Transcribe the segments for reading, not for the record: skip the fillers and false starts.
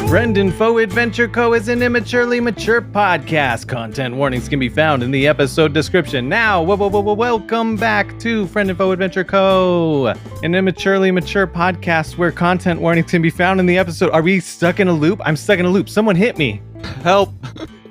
FFAdventureCo is an immaturely mature podcast. Content warnings can be found in the episode description. Now, welcome back to FFAdventureCo, an immaturely mature podcast where content warnings can be found in the episode. Are we stuck in a loop? I'm stuck in a loop. Someone hit me. Help.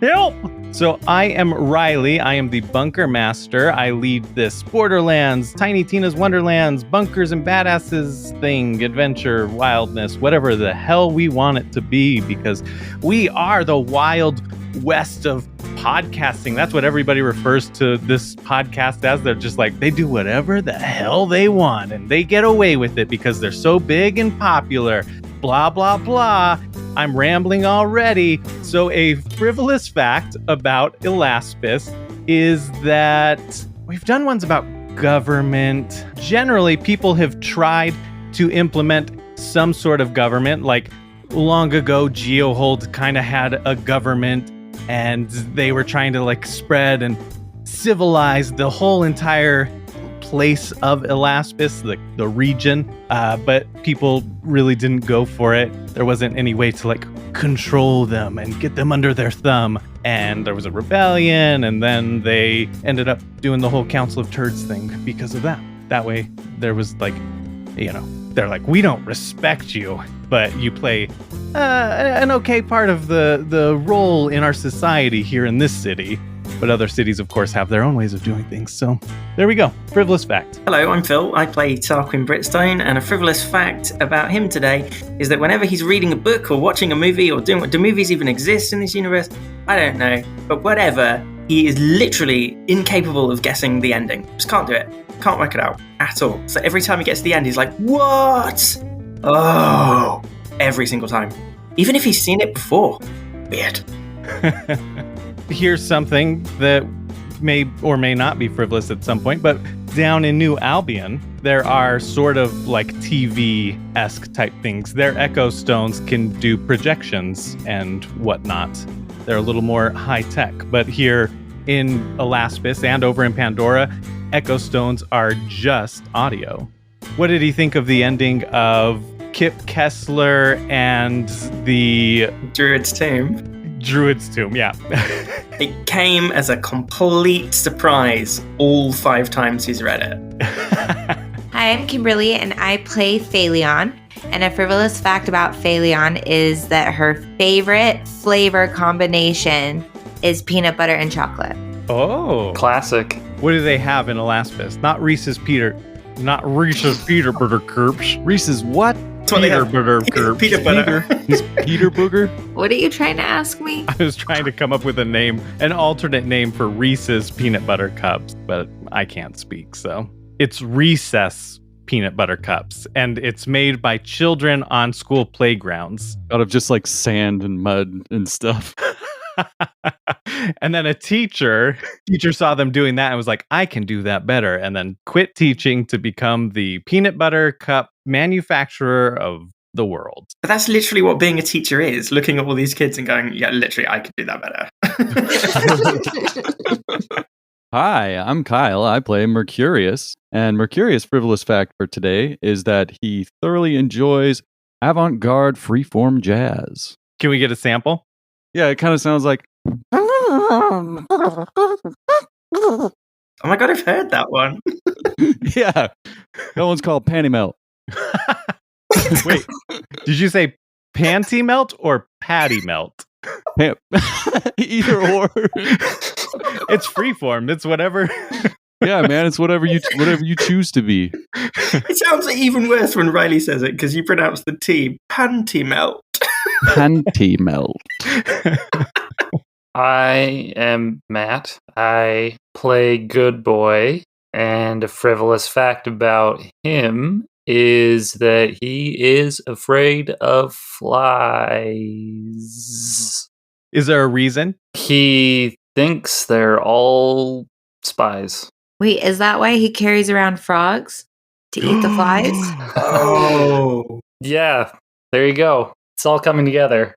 Help! So I am Riley. I am the Bunker Master. I lead this Borderlands, Tiny Tina's Wonderlands, Bunkers and Badasses thing, adventure, wildness, whatever the hell we want it to be, because we are the Wild West of podcasting. That's what everybody refers to this podcast as. They're just like, they do whatever the hell they want, and they get away with it because they're so big and popular. Blah, blah, blah. I'm rambling already. So a frivolous fact about Elaspis is that we've done ones about government. Generally, people have tried to implement some sort of government. Like long ago, GeoHold kind of had a government, and they were trying to spread and civilize the whole entire place of Elaspis, the region, but people really didn't go for it. There wasn't any way to control them and get them under their thumb, and there was a rebellion, and then they ended up doing the whole Council of Turds thing because of that. That way there was they're like, we don't respect you, but you play an okay part of the role in our society here in this city. But other cities, of course, have their own ways of doing things. So there we go. Frivolous fact. Hello, I'm Phil. I play Tarquin Britstone, and a frivolous fact about him today is that whenever he's reading a book or watching a movie or do movies even exist in this universe? I don't know. But whatever, he is literally incapable of guessing the ending. Just can't do it. Can't work it out at all. So every time he gets to the end, he's like, what? Oh, every single time. Even if he's seen it before. Weird. Here's something that may or may not be frivolous at some point, but down in New Albion, there are sort of TV-esque type things. Their Echo Stones can do projections and whatnot. They're a little more high-tech, but here in Elaspis and over in Pandora, Echo Stones are just audio. What did he think of the ending of Kip Kessler and the Druid's Tomb? Druid's Tomb, yeah. It came as a complete surprise all 5 times he's read it. Hi, I'm Kimberly, and I play Phaleon. And a frivolous fact about Phaleon is that her favorite flavor combination is peanut butter and chocolate. Oh. Classic. What do they have in Elaspis? Not Reese's Peter Butter Cups. Reese's what? Peter Butter Cups. Peanut butter. He's Peter Booger? What are you trying to ask me? I was trying to come up with an alternate name for Reese's Peanut Butter Cups, but I can't speak, so. It's Recess Peanut Butter Cups, and it's made by children on school playgrounds. Out of just sand and mud and stuff. And then a teacher saw them doing that and was like, I can do that better, and then quit teaching to become the peanut butter cup manufacturer of the world. But that's literally what being a teacher is, looking at all these kids and going, yeah, literally, I could do that better. Hi, I'm Kyle. I play Mercurius. And Mercurius' frivolous fact for today is that he thoroughly enjoys avant-garde freeform jazz. Can we get a sample? Yeah, it kind of sounds like... Oh my god, I've heard that one. Yeah, that one's called Panty Melt. Wait, did you say panty melt or patty melt? Either or. It's freeform. It's whatever. Yeah, man, it's whatever you choose to be. It sounds even worse when Riley says it because you pronounce the T panty melt. Panty melt. I am Matt. I play Good Boy, and a frivolous fact about him is that he is afraid of flies. Is there a reason? He thinks they're all spies. Wait, is that why he carries around frogs? To eat the flies? Oh. Yeah, there you go. It's all coming together.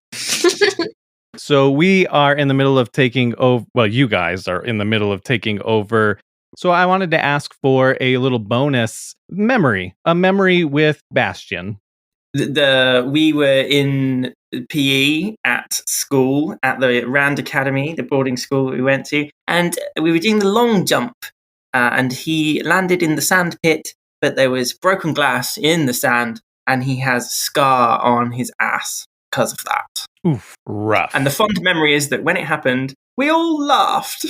So we are in the middle of taking over. Well, you guys are in the middle of taking over. So I wanted to ask for a little bonus memory, a memory with Bastion. we were in PE at school at the Rand Academy, the boarding school that we went to, and we were doing the long jump, and he landed in the sand pit, but there was broken glass in the sand, and he has a scar on his ass because of that. Oof, rough. And the fond memory is that when it happened, we all laughed.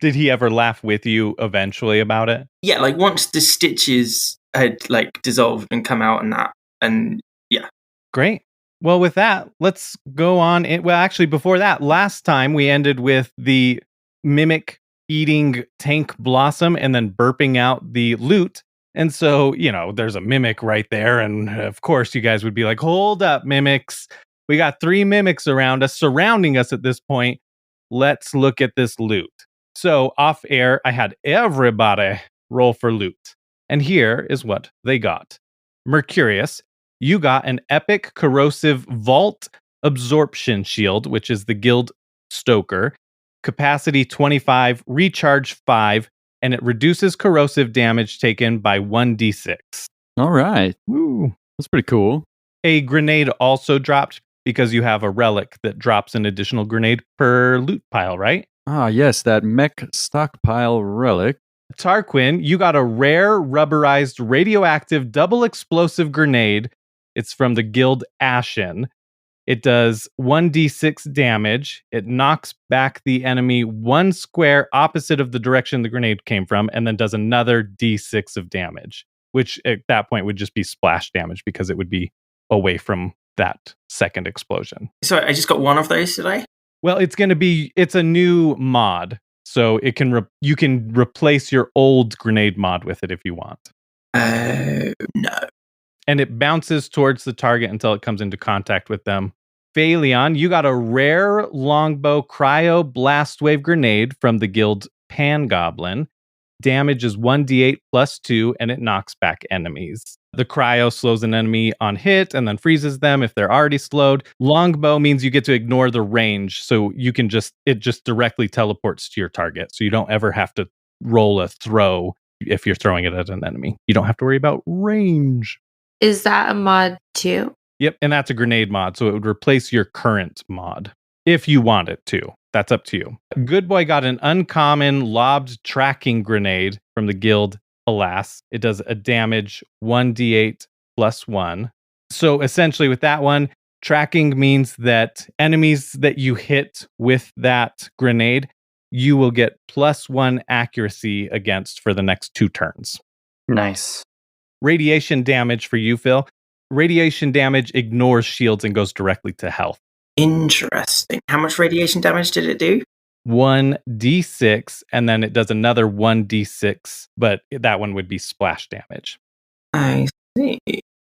Did he ever laugh with you eventually about it? Yeah, like once the stitches had like dissolved and come out and that, and yeah. Great. Well, with that, let's go on. Well, actually, before that, last time we ended with the mimic eating Tank Blossom and then burping out the loot. And so, there's a mimic right there. And of course, you guys would be like, hold up, mimics. We got 3 mimics around us, surrounding us at this point. Let's look at this loot. So off air, I had everybody roll for loot. And here is what they got. Mercurius, you got an epic corrosive vault absorption shield, which is the guild stoker. Capacity 25, recharge 5, and it reduces corrosive damage taken by 1d6. All right. Woo. That's pretty cool. A grenade also dropped because you have a relic that drops an additional grenade per loot pile, right? Ah, yes, that mech stockpile relic. Tarquin, you got a rare rubberized radioactive double explosive grenade. It's from the guild Ashen. It does 1d6 damage. It knocks back the enemy 1 square opposite of the direction the grenade came from, and then does another d6 of damage, which at that point would just be splash damage because it would be away from that second explosion. So I just got one of those today? Well, it's a new mod. So it can you can replace your old grenade mod with it if you want. No. And it bounces towards the target until it comes into contact with them. Phaleon, you got a rare longbow cryo blast wave grenade from the guild Pangoblin. Damage is 1d8 plus 2, and it knocks back enemies. The cryo slows an enemy on hit and then freezes them if they're already slowed. Longbow means you get to ignore the range, so it just directly teleports to your target. So you don't ever have to roll a throw if you're throwing it at an enemy. You don't have to worry about range. Is that a mod too? Yep, and that's a grenade mod, so it would replace your current mod if you want it to. That's up to you. Good Boy got an uncommon lobbed tracking grenade from the guild Alas. It does a damage 1d8 plus 1. So essentially with that one, tracking means that enemies that you hit with that grenade, you will get plus 1 accuracy against for the next 2 turns. Nice. Radiation damage for you, Phil. Radiation damage ignores shields and goes directly to health. Interesting. How much radiation damage did it do? 1d6, and then it does another 1d6, but that one would be splash damage. I see.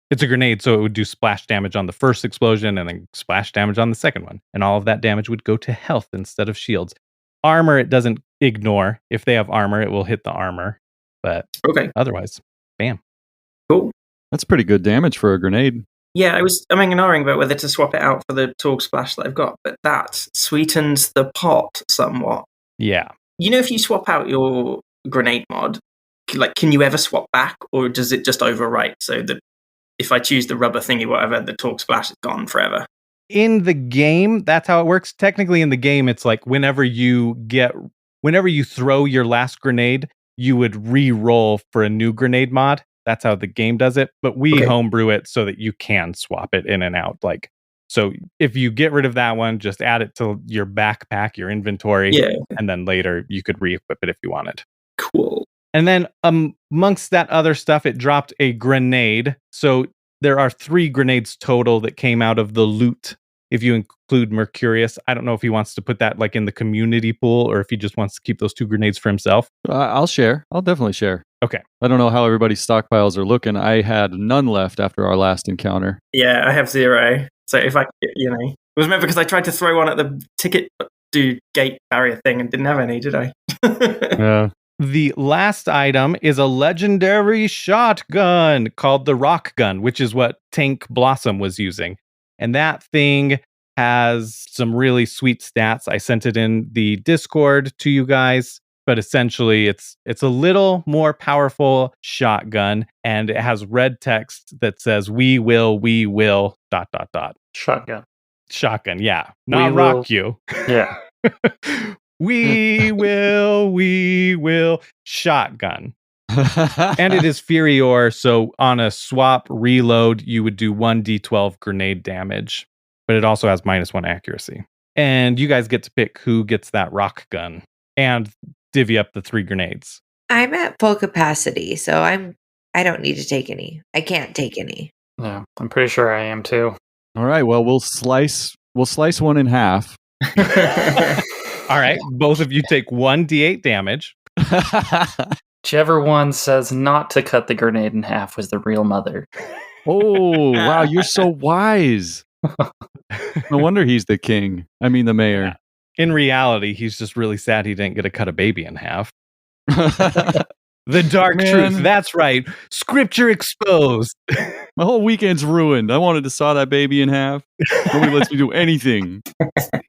It's a grenade, so it would do splash damage on the first explosion and then splash damage on the second one. And all of that damage would go to health instead of shields. Armor, it doesn't ignore. If they have armor, it will hit the armor. But okay. Otherwise, bam. Cool. That's pretty good damage for a grenade. Yeah, I'm ignoring about whether to swap it out for the Torg Splash that I've got, but that sweetens the pot somewhat. Yeah. If you swap out your grenade mod, can you ever swap back, or does it just overwrite so that if I choose the rubber thingy, whatever, the Torg Splash is gone forever? In the game, that's how it works. Technically, in the game, it's like whenever you throw your last grenade, you would re-roll for a new grenade mod. That's how the game does it. But we homebrew it so that you can swap it in and out. So if you get rid of that one, just add it to your backpack, your inventory. Yeah. And then later you could re-equip it if you wanted. Cool. And then amongst that other stuff, it dropped a grenade. So there are 3 grenades total that came out of the loot. If you include Mercurius, I don't know if he wants to put that in the community pool or if he just wants to keep those 2 grenades for himself. I'll share. I'll definitely share. Okay. I don't know how everybody's stockpiles are looking. I had none left after our last encounter. Yeah, I have 0. So if I, it was meant because I tried to throw one at the ticket gate barrier thing and didn't have any, did I? Yeah. The last item is a legendary shotgun called the Rock Gun, which is what Tank Blossom was using. And that thing has some really sweet stats. I sent it in the Discord to you guys. but essentially it's a little more powerful shotgun, and it has red text that says we will Shotgun. shotgun, yeah, not We rock will- you. Yeah. we will shotgun. And it is Furior, so on a swap reload you would do 1d12 grenade damage, but it also has -1 accuracy. And you guys get to pick who gets that rock gun and divvy up the 3 grenades. I'm at full capacity, so I don't need to take any. I can't take any. Yeah. I'm pretty sure I am too. All right. Well, we'll slice one in half. All right, both of you take 1d8 damage. Whichever one says not to cut the grenade in half was the real mother. Oh, wow. You're so wise. No wonder he's the king. I mean, the mayor. Yeah. In reality, he's just really sad he didn't get to cut a baby in half. The dark truth. That's right. Scripture exposed. My whole weekend's ruined. I wanted to saw that baby in half. Nobody lets me do anything.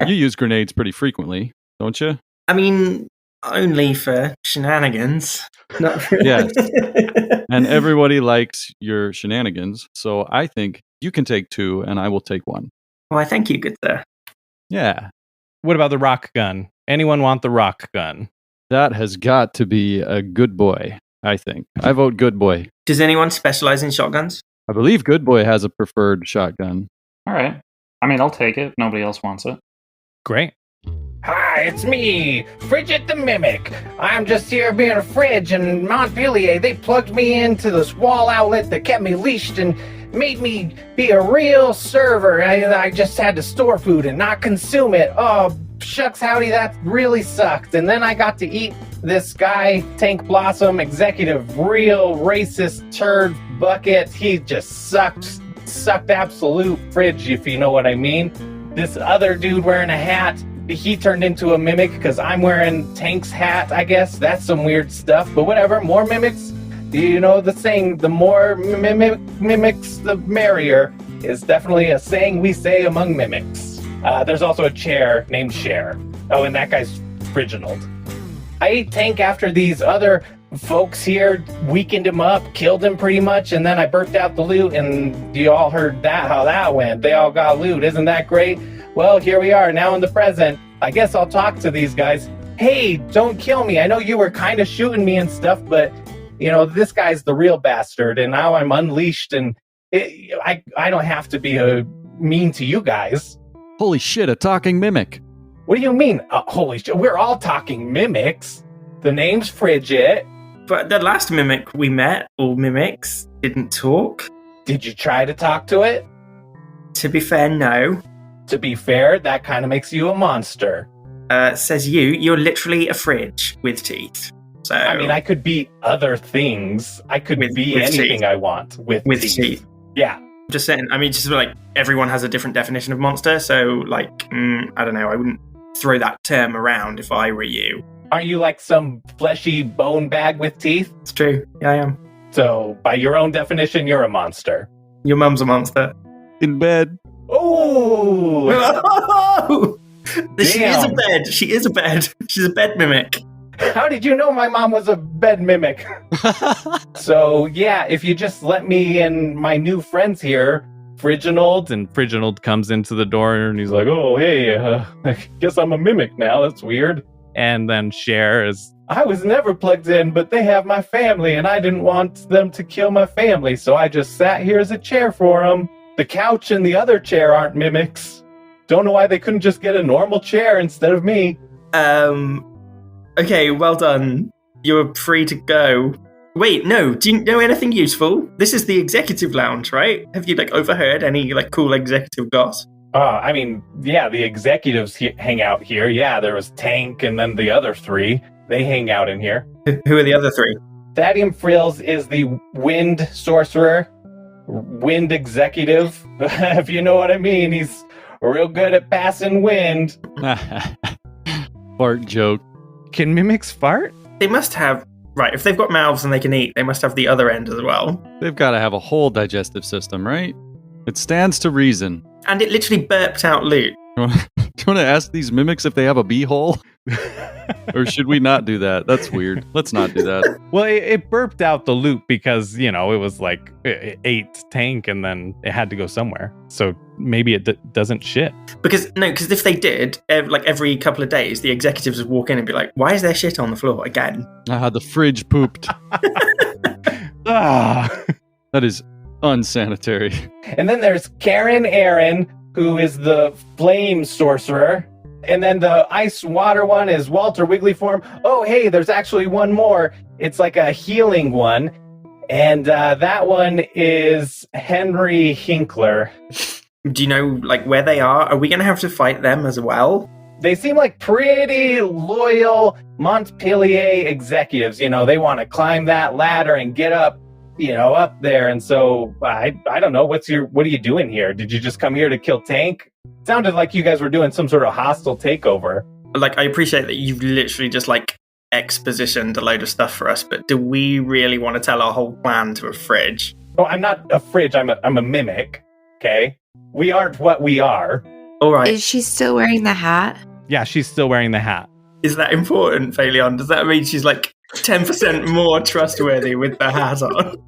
You use grenades pretty frequently, don't you? I mean, only for shenanigans. Not for Yes. And everybody likes your shenanigans. So I think you can take 2 and I will take 1. Why, thank you, good sir. Yeah. What about the rock gun? Anyone want the rock gun? That has got to be a good boy, I think. I vote good boy. Does anyone specialize in shotguns? I believe good boy has a preferred shotgun. All right. I mean, I'll take it if nobody else wants it. Great. Hi, it's me, Frigid the Mimic. I'm just here being a fridge, and Montpellier, they plugged me into this wall outlet that kept me leashed and made me be a real server. I just had to store food and not consume it. Oh, shucks howdy, that really sucked. And then I got to eat this guy, Tank Blossom executive, real racist turd bucket. He just sucked absolute fridge, if you know what I mean. This other dude wearing a hat, he turned into a mimic because I'm wearing Tank's hat, I guess. That's some weird stuff, but whatever. More mimics. You know the saying, the more mimics, the merrier, is definitely a saying we say among mimics. There's also a chair named Cher. Oh, and that guy's Reginald. I ate Tank after these other folks here weakened him up, killed him pretty much, and then I burped out the loot, and you all heard that, how that went. They all got loot. Isn't that great? Well, here we are, now in the present. I guess I'll talk to these guys. Hey, don't kill me. I know you were kind of shooting me and stuff, but, you know, this guy's the real bastard, and now I'm unleashed, and I don't have to be mean to you guys. Holy shit, a talking mimic. What do you mean? Holy shit, we're all talking mimics. The name's Frigid. But the last mimic we met, all mimics, didn't talk. Did you try to talk to it? To be fair, no. To be fair, that kind of makes you a monster. Says you're literally a fridge with teeth. So I mean, I could be other things. I could be with anything teeth. I want with teeth. Yeah. Just saying, I mean, just like everyone has a different definition of monster, so like, I don't know, I wouldn't throw that term around if I were you. Aren't you like some fleshy bone bag with teeth? It's true, yeah, I am. So, by your own definition, you're a monster. Your mum's a monster. In bed. Oh! She is a bed. She is a bed. She's a bed mimic. How did you know my mom was a bed mimic? So, yeah, if you just let me and my new friends here, Friginald, and Friginald comes into the door and he's like, oh, hey, I guess I'm a mimic now. That's weird. And then Cher is, I was never plugged in, but they have my family and I didn't want them to kill my family. So I just sat here as a chair for them. The couch and the other chair aren't mimics. Don't know why they couldn't just get a normal chair instead of me. Okay, well done. You're free to go. Wait, no, do you know anything useful? This is the executive lounge, right? Have you, like, overheard any, like, cool executive goss? I mean, yeah, the executives hang out here. Yeah, there was Tank and then the other 3. They hang out in here. Who are the other 3? Thaddeum Frills is the wind sorcerer, wind executive, if you know what I mean. He's real good at passing wind. Fart joke. Can mimics fart? They must have... Right, if they've got mouths and they can eat, they must have the other end as well. They've got to have a whole digestive system, right? It stands to reason. And it literally burped out loot. Do you want to ask these mimics if they have a beehole? Or should we not do that? That's weird. Let's not do that. Well, it burped out the loop because, it was like it ate tank and then it had to go somewhere. So maybe it doesn't shit. Because if they did, every couple of days, the executives would walk in and be like, why is there shit on the floor again? The fridge pooped. That is unsanitary. And then there's Karen Aaron, who is the flame sorcerer. And then the ice water one is Walter Wiggly form. Oh, hey, there's actually one more. It's like a healing one. And that one is Henry Hinkler. Do you know, where they are? Are we going to have to fight them as well? They seem like pretty loyal Montpellier executives. They want to climb that ladder and get up, up there. And so I don't know. What are you doing here? Did you just come here to kill Tank? Sounded like you guys were doing some sort of hostile takeover. I appreciate that you've literally just expositioned a load of stuff for us, but do we really want to tell our whole plan to a fridge? Oh, I'm not a fridge. I'm a mimic. Okay, we aren't what we are. All right. Is she still wearing the hat? Yeah, she's still wearing the hat. Is that important, Phaleon? Does that mean she's 10% more trustworthy with the hat on?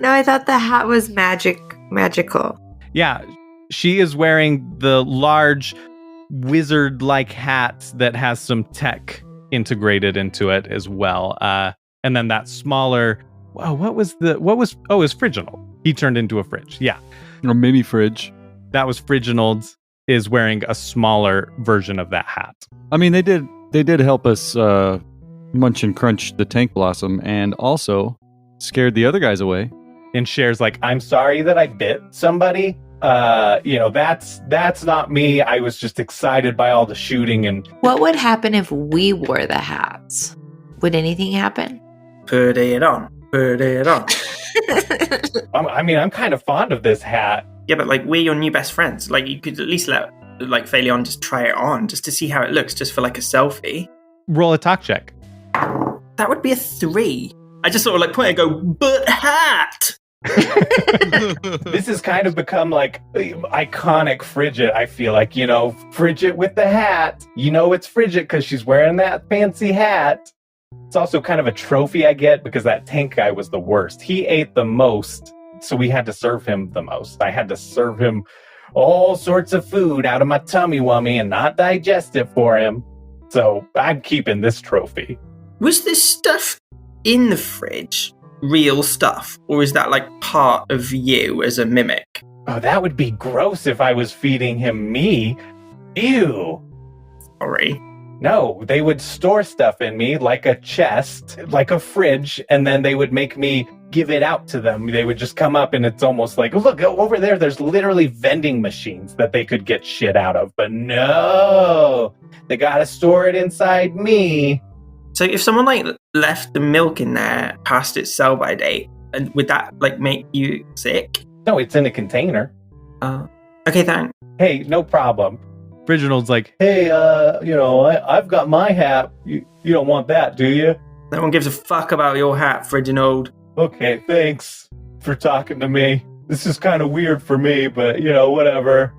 No, I thought the hat was magical. Yeah, she is wearing the large wizard-like hat that has some tech integrated into it as well. And then that smaller, it's Friginald. He turned into a fridge. Yeah. A mini fridge. That was Friginald's, is wearing a smaller version of that hat. I mean, they did help us munch and crunch the tank blossom and also scared the other guys away. And Cher's like, I'm sorry that I bit somebody. That's not me. I was just excited by all the shooting. And what would happen if we wore the hats? Would anything happen? Put it on. I'm kind of fond of this hat. Yeah, but we're your new best friends. You could at least let Phaleon just try it on, just to see how it looks, just for a selfie. Roll a talk check. That would be a 3. I just sort of point and go, but hat. This has kind of become iconic Frigid. I feel like, Frigid with the hat. It's Frigid because she's wearing that fancy hat. It's also kind of a trophy I get because that tank guy was the worst. He ate the most, so we had to serve him the most. I had to serve him all sorts of food out of my tummy wummy and not digest it for him. So I'm keeping this trophy. Was this stuff in the fridge real stuff, or is that part of you as a mimic? Oh, that would be gross if I was feeding him me. Ew. Sorry. No, they would store stuff in me like a chest, like a fridge, and then they would make me give it out to them. They would just come up and it's almost like, look, over there, there's literally vending machines that they could get shit out of. But no, they gotta store it inside me. So if someone left the milk in there past its sell-by date, would that make you sick? No, it's in a container. Okay, thanks. Hey, no problem. Friginald's like, hey, I've got my hat. You don't want that, do you? No one gives a fuck about your hat, Friginald. Okay, thanks for talking to me. This is kind of weird for me, but, whatever.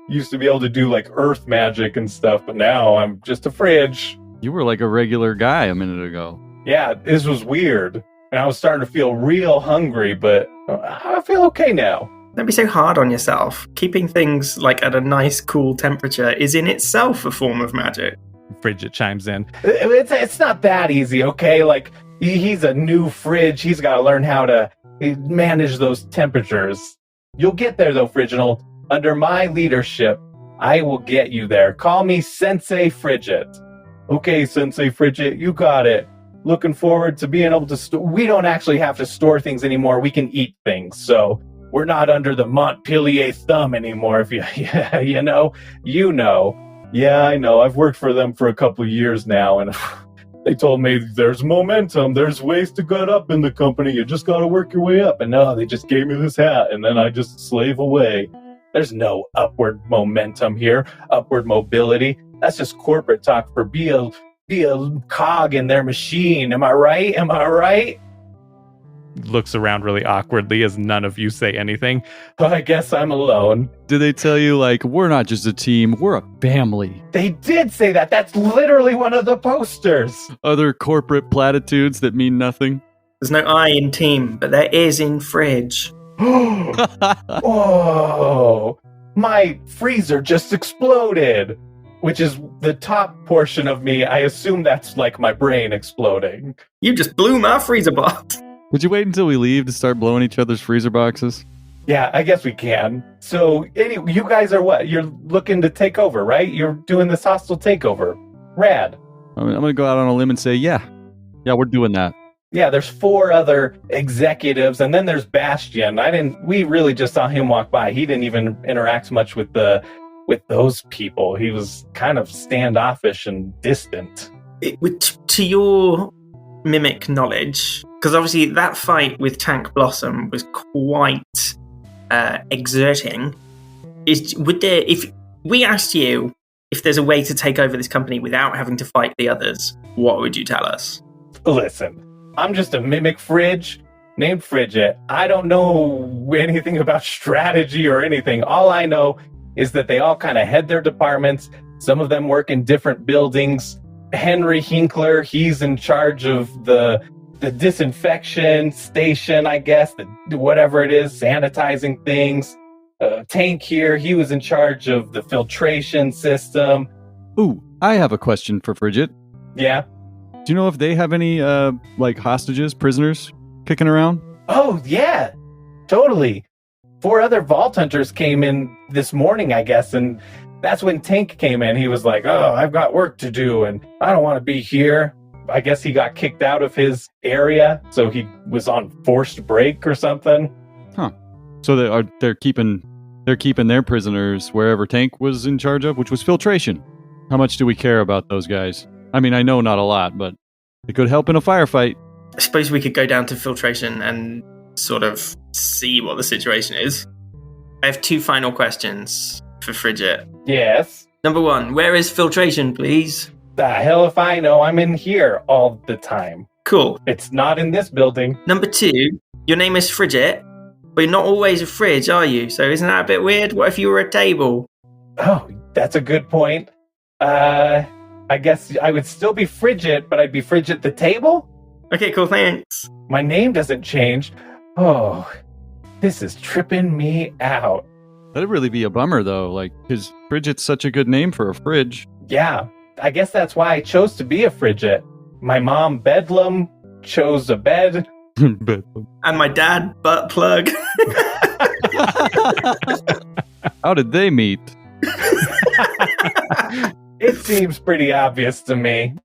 Used to be able to do, earth magic and stuff, but now I'm just a fridge. You were like a regular guy a minute ago. Yeah, this was weird. And I was starting to feel real hungry, but I feel okay now. Don't be so hard on yourself. Keeping things at a nice, cool temperature is in itself a form of magic. Frigid chimes in. It's not that easy, okay? He's a new fridge. He's got to learn how to manage those temperatures. You'll get there, though, Friginald. Under my leadership, I will get you there. Call me Sensei Frigid. Okay, Sensei Frigid, you got it. Looking forward to being able to store. We don't actually have to store things anymore. We can eat things, so we're not under the Montpellier thumb anymore. If you know. Yeah, I know. I've worked for them for a couple of years now, and they told me there's momentum. There's ways to get up in the company. You just got to work your way up. And no, they just gave me this hat, and then I just slave away. There's no upward momentum here, upward mobility. That's just corporate talk for be a cog in their machine. Am I right? looks around really awkwardly as none of you say anything. Oh, I guess I'm alone. Do they tell you, like, we're not just a team, we're a family? They did say that. That's literally one of the posters. Other corporate platitudes that mean nothing? There's no I in team, but there is in fridge. Whoa! My freezer just exploded, which is the top portion of me. I assume that's like my brain exploding. You just blew my freezer box. Would you wait until we leave to start blowing each other's freezer boxes? Yeah, I guess we can. So, anyway, you guys are what? You're looking to take over, right? You're doing this hostile takeover. Rad. I'm going to go out on a limb and say, yeah, we're doing that. Yeah, there's 4 other executives, and then there's Bastion. We really just saw him walk by. He didn't even interact much with those people. He was kind of standoffish and distant. To your mimic knowledge, because obviously that fight with Tank Blossom was quite exerting. If we asked you if there's a way to take over this company without having to fight the others, what would you tell us? Listen, I'm just a mimic fridge named Frigid. I don't know anything about strategy or anything. All I know is that they all kind of head their departments. Some of them work in different buildings. Henry Hinkler, he's in charge of the disinfection station, I guess, whatever it is, sanitizing things. Tank here, he was in charge of the filtration system. Ooh, I have a question for Frigid. Yeah? Do you know if they have any, hostages, prisoners kicking around? Oh, yeah, totally. 4 other Vault Hunters came in this morning, I guess, and that's when Tank came in. He was like, oh, I've got work to do, and I don't want to be here. I guess he got kicked out of his area, so he was on forced break or something. Huh. So they're keeping their prisoners wherever Tank was in charge of, which was filtration. How much do we care about those guys? I mean, I know not a lot, but it could help in a firefight. I suppose we could go down to filtration and sort of see what the situation is. I have 2 final questions for Frigid. Yes? Number 1, where is filtration, please? The hell if I know. I'm in here all the time. Cool. It's not in this building. Number 2, your name is Frigid, but you're not always a fridge, are you? So isn't that a bit weird? What if you were a table? Oh, that's a good point. I guess I would still be Frigid, but I'd be Frigid the table? Okay, cool, thanks. My name doesn't change. Oh, this is tripping me out. That'd really be a bummer, though, because Frigid's such a good name for a fridge. Yeah, I guess that's why I chose to be a Frigid. My mom, Bedlam, chose a bed. And my dad, Butt Plug. How did they meet? It seems pretty obvious to me.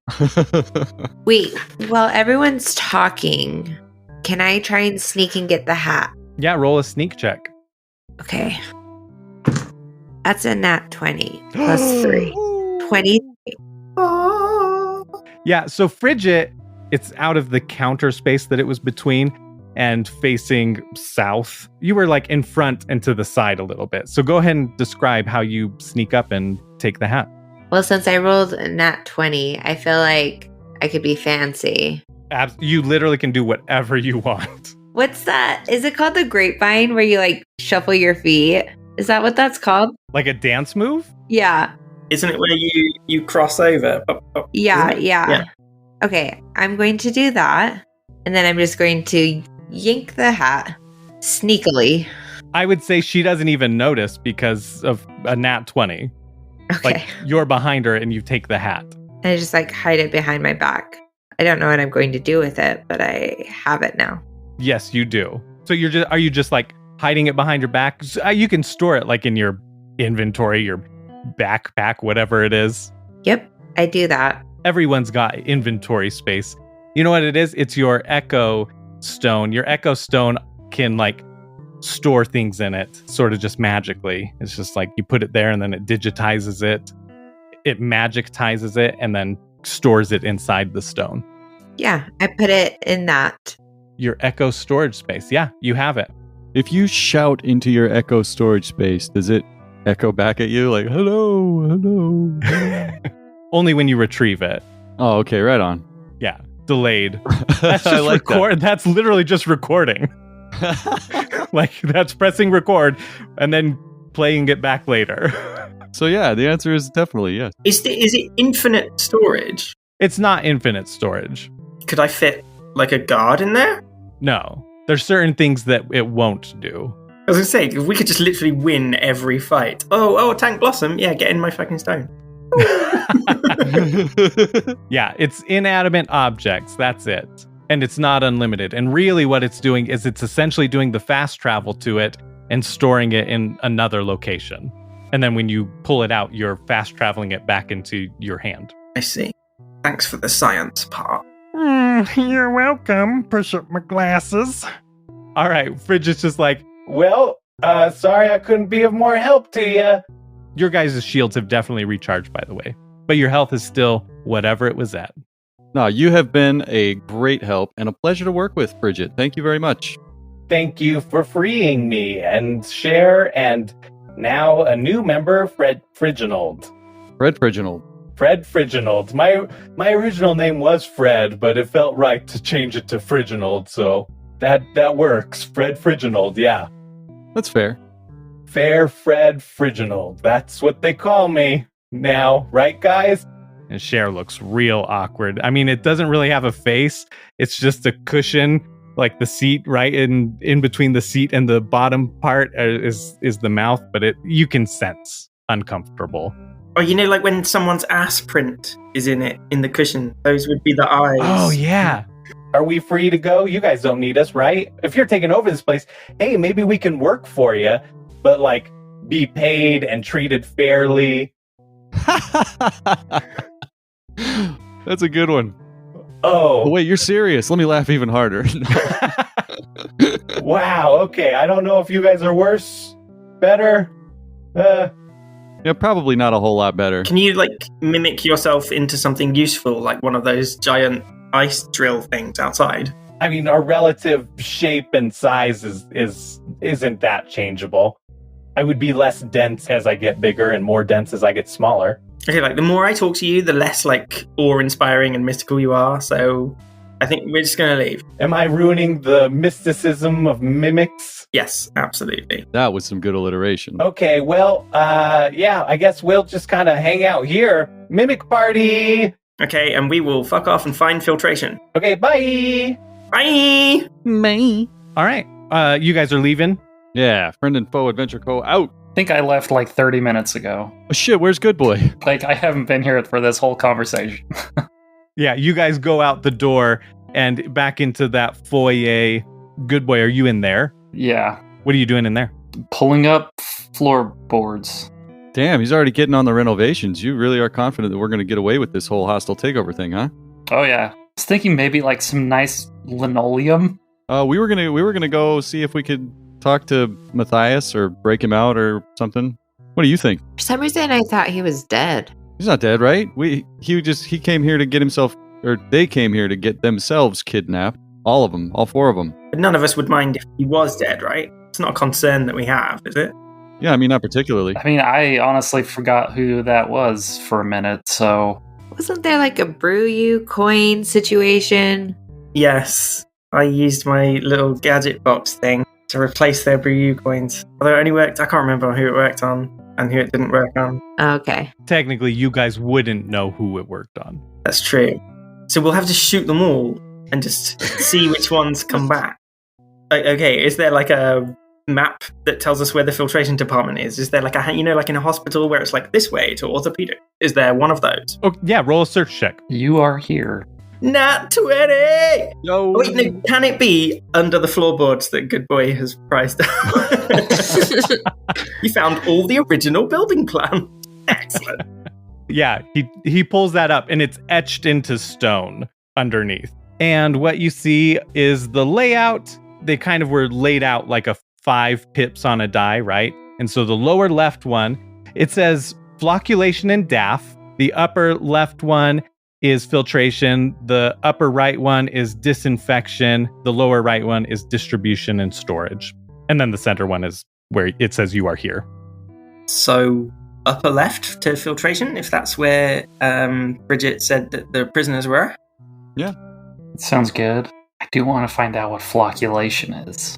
Wait, while everyone's talking, can I try and sneak and get the hat? Yeah, roll a sneak check. Okay. That's a nat 20 plus 3. 20. Yeah, so Frigid, it's out of the counter space that it was between and facing south. You were like in front and to the side a little bit. So go ahead and describe how you sneak up and take the hat. Well, since I rolled a nat 20, I feel like I could be fancy. You literally can do whatever you want. What's that? Is it called the grapevine where you like shuffle your feet? Is that what that's called? Like a dance move? Yeah. Isn't it where you cross over? Yeah. Okay, I'm going to do that. And then I'm just going to yank the hat sneakily. I would say she doesn't even notice because of a nat 20. Okay. Like you're behind her and you take the hat. I just like hide it behind my back. I don't know what I'm going to do with it, but I have it now. Yes, you do. So are you just like hiding it behind your back? You can store it like in your inventory, your backpack, whatever it is. Yep, I do that. Everyone's got inventory space. You know what it is? It's your Echo Stone. Your Echo Stone can like store things in it, sort of just magically. It's just like you put it there and then it digitizes it. It magictizes it and then stores it inside the stone. Yeah, I put it in that. Your Echo storage space. Yeah, you have it. If you shout into your Echo storage space, does it echo back at you like, hello? Only when you retrieve it. Oh, okay, right on. Yeah. delayed. That's I just like record. That's literally just recording. Like that's pressing record and then playing it back later. So yeah, the answer is definitely yes. Is it infinite storage? It's not infinite storage. Could I fit like a guard in there? No. There's certain things that it won't do. I was gonna say, if we could just literally win every fight. Oh, Tank Blossom, yeah, get in my fucking stone. Yeah, it's inanimate objects. That's it. And it's not unlimited. And really what it's doing is it's essentially doing the fast travel to it and storing it in another location. And then when you pull it out, you're fast traveling it back into your hand. I see. Thanks for the science part. You're welcome. Push up my glasses. All right, Fridge is just like, Well, sorry I couldn't be of more help to you. your guys' shields have definitely recharged, by the way. But your health is still whatever it was at. No, you have been a great help and a pleasure to work with, Bridget. Thank you very much. Thank you for freeing me and Cher, and now a new member, Fred Friginold. Fred Friginold. Fred Friginold. My original name was Fred, but it felt right to change it to Friginold, so that works. Fred Friginold, yeah. That's fair. Fair Fred Friginold. That's what they call me now, right, guys? And Cher looks real awkward. I mean, it doesn't really have a face. It's just a cushion, like the seat right in between the seat and the bottom part is the mouth, but you can sense uncomfortable. Oh, you know, like when someone's ass print is in the cushion, those would be the eyes. Oh, yeah. Are we free to go? You guys don't need us, right? If you're taking over this place, hey, maybe we can work for you, but like be paid and treated fairly. That's a good one. Oh, Wait, you're serious? Let me laugh even harder. wow. Okay. I don't know if you guys are worse, better. Yeah, probably not a whole lot better. Can you like mimic yourself into something useful, like one of those giant ice drill things outside? I mean, our relative shape and size isn't that changeable. I would be less dense as I get bigger and more dense as I get smaller. Okay, like the more I talk to you, the less like awe-inspiring and mystical you are. So I think we're just gonna leave. Am I ruining the mysticism of mimics? Yes, absolutely. That was some good alliteration. Okay, well, yeah, I guess we'll just kind of hang out here. Mimic party! Okay, and we will fuck off and find filtration. Okay, bye! Bye! Me. All right. You guys are leaving? Yeah, Friend and Foe Adventure Co. out. I think I left like 30 minutes ago. Oh shit, where's Good Boy? Like, I haven't been here for this whole conversation. Yeah, you guys go out the door and back into that foyer. Good Boy, are you in there? Yeah. What are you doing in there? Pulling up floorboards. Damn, he's already getting on the renovations. You really are confident that we're going to get away with this whole hostile takeover thing, huh? Oh, yeah. I was thinking maybe like some nice linoleum. We were gonna go see if we could talk to Matthias or break him out or something. What do you think? For some reason, I thought he was dead. He's not dead, right? He came here to get himself, or they came here to get themselves kidnapped. All of them, all four of them. But none of us would mind if he was dead, right? It's not a concern that we have, is it? Yeah, I mean, not particularly. I mean, I honestly forgot who that was for a minute, so... Wasn't there like a brew you coin situation? Yes. I used my little gadget box thing to replace their Brew coins. Although it only worked, I can't remember who it worked on and who it didn't work on. Okay. Technically, you guys wouldn't know who it worked on. That's true. So we'll have to shoot them all and just see which ones come back. Okay, is there like a map that tells us where the filtration department is? Is there like a, like in a hospital where it's like this way to orthopedic? Is there one of those? Oh, yeah, roll a search check. You are here. Nat 20! No. Wait, no, can it be under the floorboards that Good Boy has priced out? You found all the original building plan. Excellent. Yeah, he pulls that up and it's etched into stone underneath. And what you see is the layout. They kind of were laid out like a 5 pips on a die, right? And so the lower left one, it says flocculation and DAF. The upper left one is filtration. The upper right one is disinfection. The lower right one is distribution and storage. And then the center one is where it says you are here. So upper left to filtration, if that's where Bridget said that the prisoners were? Yeah. Sounds good. I do want to find out what flocculation is.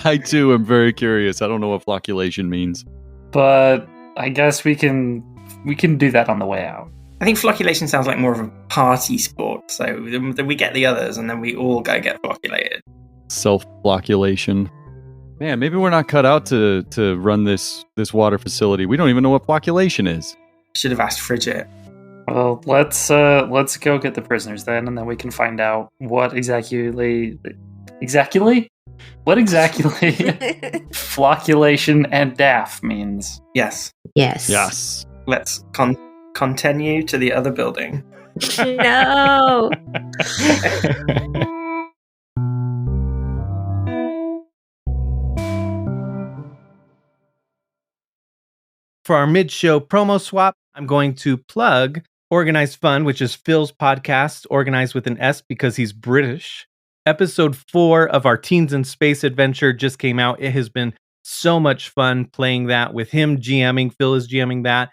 I too am very curious. I don't know what flocculation means. But I guess we can do that on the way out. I think flocculation sounds like more of a party sport. So then we get the others and then we all go get flocculated. Self-flocculation. Man, maybe we're not cut out to run this water facility. We don't even know what flocculation is. Should have asked Frigid. Well, let's go get the prisoners then, and then we can find out what exactly flocculation and daff means. Yes. Yes. Let's continue to the other building. No. For our mid-show promo swap, I'm going to plug Organized Fun, which is Phil's podcast, organized with an S because he's British. Episode 4 of our Teens in Space adventure just came out. It has been so much fun playing that with him GMing. Phil is GMing that.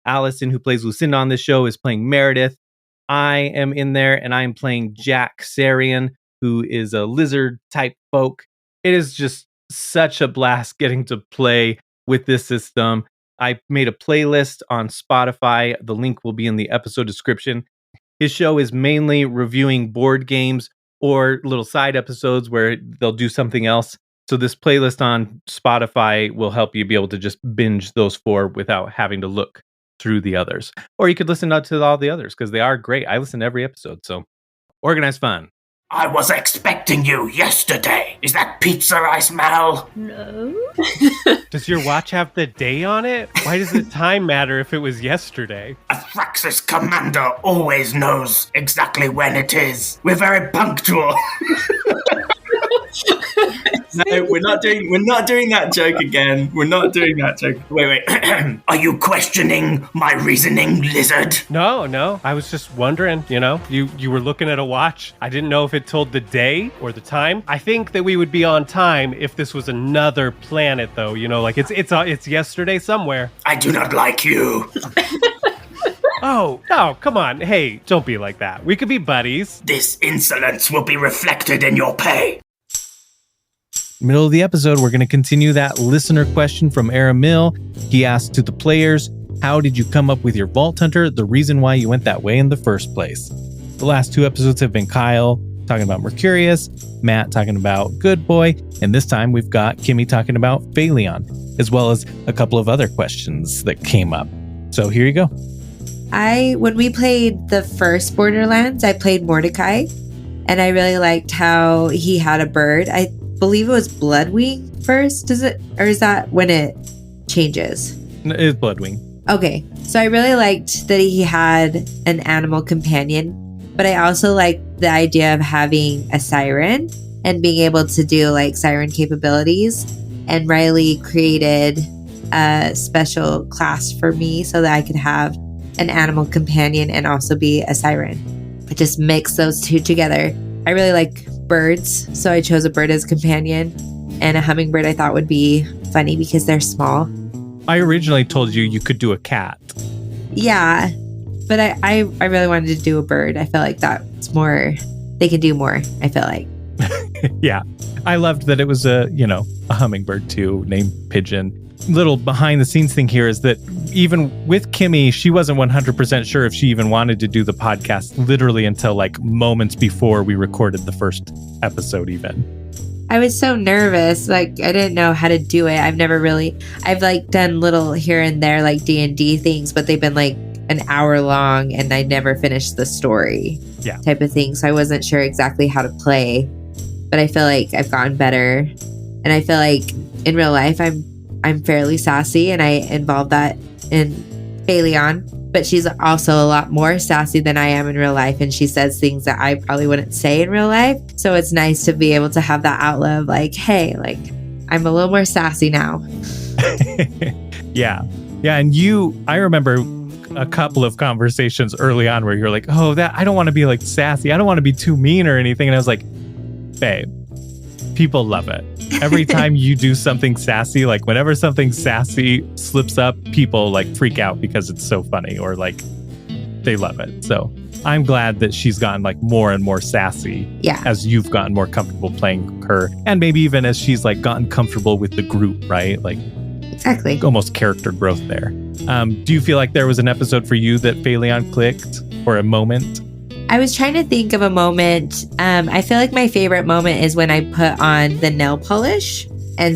Allison, who plays Lucinda on this show, is playing Meredith. I am in there, and I am playing Jack Sarian, who is a lizard-type folk. It is just such a blast getting to play with this system. I made a playlist on Spotify. The link will be in the episode description. His show is mainly reviewing board games or little side episodes where they'll do something else. So this playlist on Spotify will help you be able to just binge those 4 without having to look through the others. Or you could listen to all the others because they are great. I listen to every episode. So Organized Fun. I was expecting you yesterday. Is that pizza I smell? No. Does your watch have the day on it? Why does the time matter if it was yesterday? A Thraxis commander always knows exactly when it is. We're very punctual. No, we're not doing that joke again. We're not doing that joke. Wait. Are you questioning my reasoning, lizard? No. I was just wondering, you were looking at a watch. I didn't know if it told the day or the time. I think that we would be on time if this was another planet, though. Like it's yesterday somewhere. I do not like you. Oh, no, come on. Hey, don't be like that. We could be buddies. This insolence will be reflected in your pay. Middle of the episode, we're going to continue that listener question from Era Mill. He asked to the players, how did you come up with your Vault Hunter? The reason why you went that way in the first place. The last 2 episodes have been Kyle talking about Mercurius, Matt talking about Good Boy, and this time we've got Kimmy talking about Phaleon, as well as a couple of other questions that came up. So here you go. When we played the first Borderlands, I played Mordecai, and I really liked how he had a bird. I believe it was Bloodwing first, is that when it changes? It's Bloodwing. Okay, so I really liked that he had an animal companion, but I also liked the idea of having a siren and being able to do like siren capabilities. And Riley created a special class for me so that I could have an animal companion and also be a siren. I just mix those 2 together. I really like birds, so I chose a bird as companion, and a hummingbird I thought would be funny because they're small. I originally told you could do a cat. Yeah, but I really wanted to do a bird. I feel like that's more, they can do more, I feel like. Yeah, I loved that it was a hummingbird too, named Pigeon. Little behind the scenes thing here is that even with Kimmy, she wasn't 100% sure if she even wanted to do the podcast literally until like moments before we recorded the first episode even. I was so nervous. Like, I didn't know how to do it. I've like done little here and there, like D&D things, but they've been like an hour long and I never finished the story type of thing. So I wasn't sure exactly how to play, but I feel like I've gotten better. And I feel like in real life, I'm fairly sassy, and I involve that in Phaleon, but she's also a lot more sassy than I am in real life, and she says things that I probably wouldn't say in real life. So it's nice to be able to have that outlet of like, hey, like I'm a little more sassy now. Yeah. And I remember a couple of conversations early on where you're like, oh, that I don't want to be like sassy. I don't want to be too mean or anything. And I was like, babe, people love it. Every time you do something sassy, like whenever something sassy slips up, people like freak out because it's so funny, or like they love it. So I'm glad that she's gotten like more and more sassy Yeah. as you've gotten more comfortable playing her, and maybe even as she's like gotten comfortable with the group, right? Like Exactly. almost character growth there. Do you feel like there was an episode for you that Phaleon clicked, or a moment? I was trying to think of a moment. I feel like my favorite moment is when I put on the nail polish and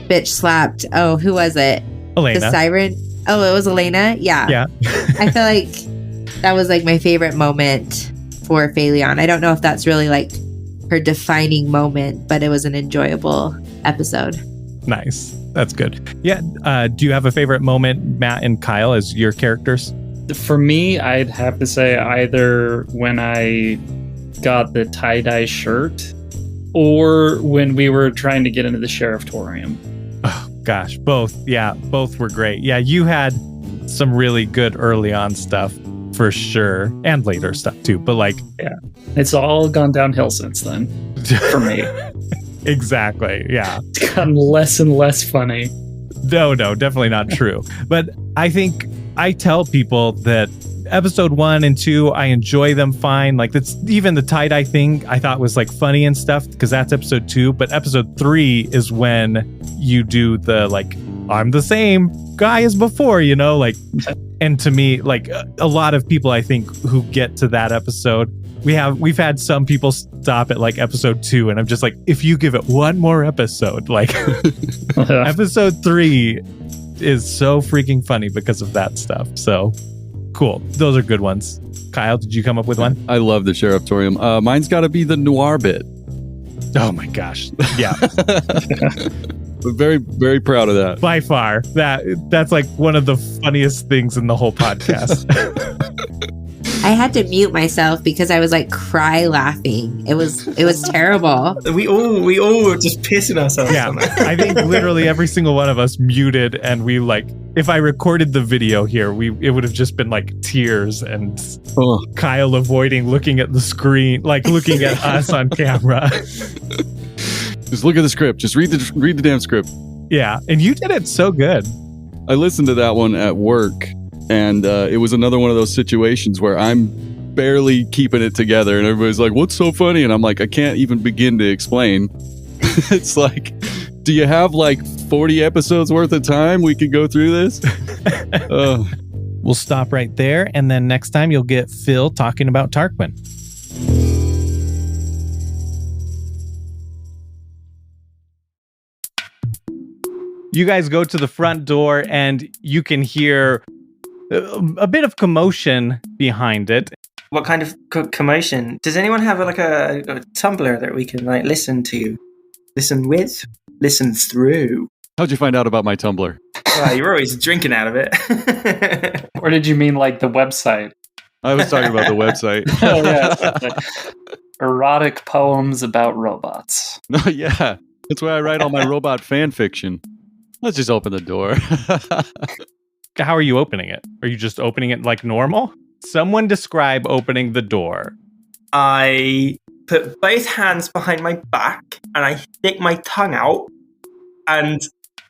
bitch slapped. Oh, who was it? Elena. The siren. Oh, it was Elena. Yeah. Yeah. I feel like that was like my favorite moment for Phaleon. I don't know if that's really like her defining moment, but it was an enjoyable episode. Nice. That's good. Yeah. Do you have a favorite moment, Matt and Kyle, as your characters? For me, I'd have to say either when I got the tie-dye shirt or when we were trying to get into the Sherifftorium. Oh, gosh, both. Yeah, both were great. Yeah, you had some really good early on stuff for sure, and later stuff too. But like, Yeah, it's all gone downhill since then for me. Exactly. Yeah. It's gotten less and less funny. No, definitely not true. But I think I tell people that episode 1 and 2, I enjoy them fine. Like that's even the tie-dye thing I thought was like funny and stuff because that's episode 2. But episode 3 is when you do the like, I'm the same guy as before, you know, like, and to me, like a lot of people I think who get to that episode, we've had some people stop at like episode 2, and I'm just like, if you give it one more episode, like episode 3 is so freaking funny because of that stuff. So cool. Those are good ones. Kyle, did you come up with one? I love the Sherifftorium. Mine's got to be the noir bit. Oh my gosh. Yeah. I'm very, very proud of that. By far. That's like one of the funniest things in the whole podcast. I had to mute myself because I was like cry laughing. It was terrible. We all were just pissing ourselves. Yeah, on that. I think literally every single one of us muted, and we like, if I recorded the video here, it would have just been like tears and Kyle avoiding looking at the screen, like looking at us on camera. Just look at the script. Just read the damn script. Yeah, and you did it so good. I listened to that one at work, and it was another one of those situations where I'm barely keeping it together, and everybody's like, "What's so funny?" And I'm like, I can't even begin to explain. It's like, do you have like 40 episodes worth of time we could go through this? We'll stop right there, and then next time you'll get Phil talking about Tarquin. You guys go to the front door, and you can hear a bit of commotion behind it. What kind of commotion? Does anyone have like a Tumblr that we can like listen to? Listen with? Listen through? How'd you find out about my Tumblr? Well, you're always drinking out of it. Or did you mean like the website? I was talking about the website. Oh, yeah. Erotic poems about robots. No, yeah. That's where I write all my robot fan fiction. Let's just open the door. How are you opening it? Are you just opening it like normal? Someone describe opening the door. I put both hands behind my back and I stick my tongue out and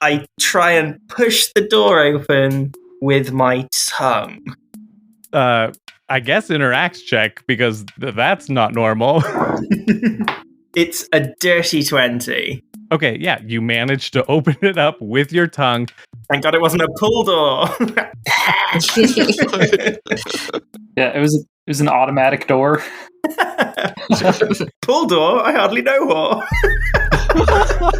I try and push the door open with my tongue. I guess interact check, because that's not normal. It's a dirty 20. Okay, yeah, you managed to open it up with your tongue. Thank God it wasn't a pull door. Yeah, it was an automatic door. Pull door? I hardly know what.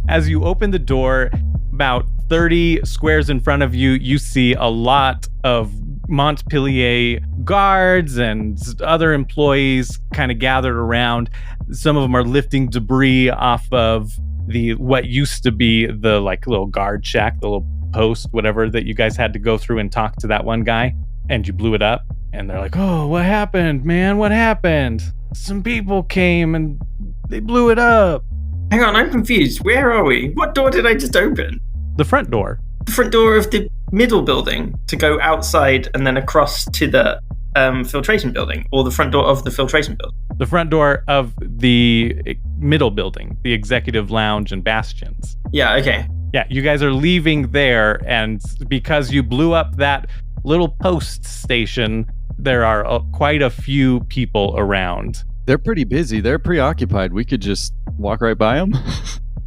As you open the door, about 30 squares in front of you, you see a lot of Montpellier guards and other employees kind of gathered around. Some of them are lifting debris off of what used to be the like little guard shack, the little post, whatever, that you guys had to go through and talk to that one guy, and you blew it up. And they're like, "Oh, what happened, man? What happened? Some people came and they blew it up." Hang on, I'm confused. Where are we? What door did I just open? The front door. The front door of the middle building to go outside and then across to the filtration building, or the front door of the filtration building? The front door of the middle building, the executive lounge and bastions. Yeah, okay. Yeah, you guys are leaving there, and because you blew up that little post station, there are quite a few people around. They're pretty busy. They're preoccupied. We could just walk right by them.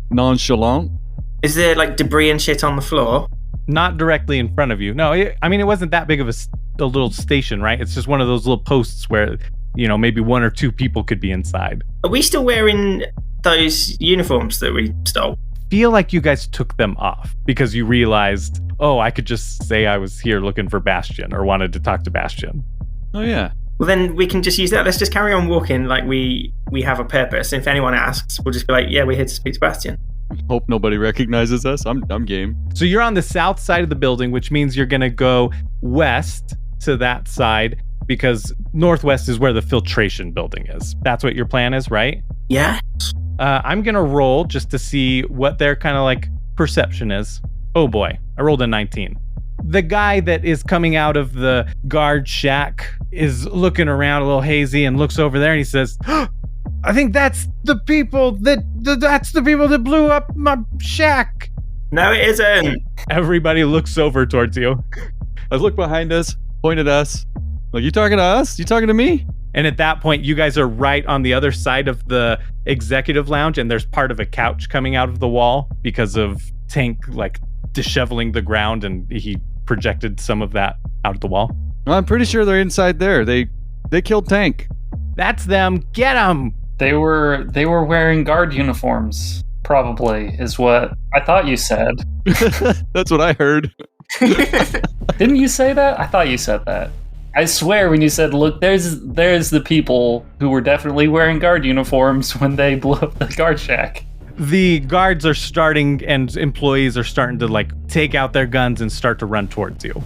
Nonchalant. Is there like debris and shit on the floor? Not directly in front of you. No, it wasn't that big of a little station, right? It's just one of those little posts where, maybe one or two people could be inside. Are we still wearing those uniforms that we stole? Feel like you guys took them off because you realized, I could just say I was here looking for Bastion or wanted to talk to Bastion. Oh, yeah. Well, then we can just use that. Let's just carry on walking like we have a purpose. And if anyone asks, we'll just be like, yeah, we're here to speak to Bastion. Hope nobody recognizes us. I'm game. So you're on the south side of the building, which means you're going to go west to that side because northwest is where the filtration building is. That's what your plan is, right? Yeah. I'm going to roll just to see what their kind of like perception is. Oh boy, I rolled a 19. The guy that is coming out of the guard shack is looking around a little hazy and looks over there and he says, I think that's the people that blew up my shack. No, it isn't. Everybody looks over towards you. I look behind us, point at us. Like, you talking to us? You talking to me? And at that point, you guys are right on the other side of the executive lounge, and there's part of a couch coming out of the wall because of Tank, like, disheveling the ground, and he projected some of that out of the wall. Well, I'm pretty sure they're inside there. They killed Tank. That's them. Get them. They were wearing guard uniforms, probably, is what I thought you said. That's what I heard. Didn't you say that? I thought you said that. I swear when you said, look, there's the people who were definitely wearing guard uniforms when they blew up the guard shack. The guards are starting and employees are starting to like take out their guns and start to run towards you.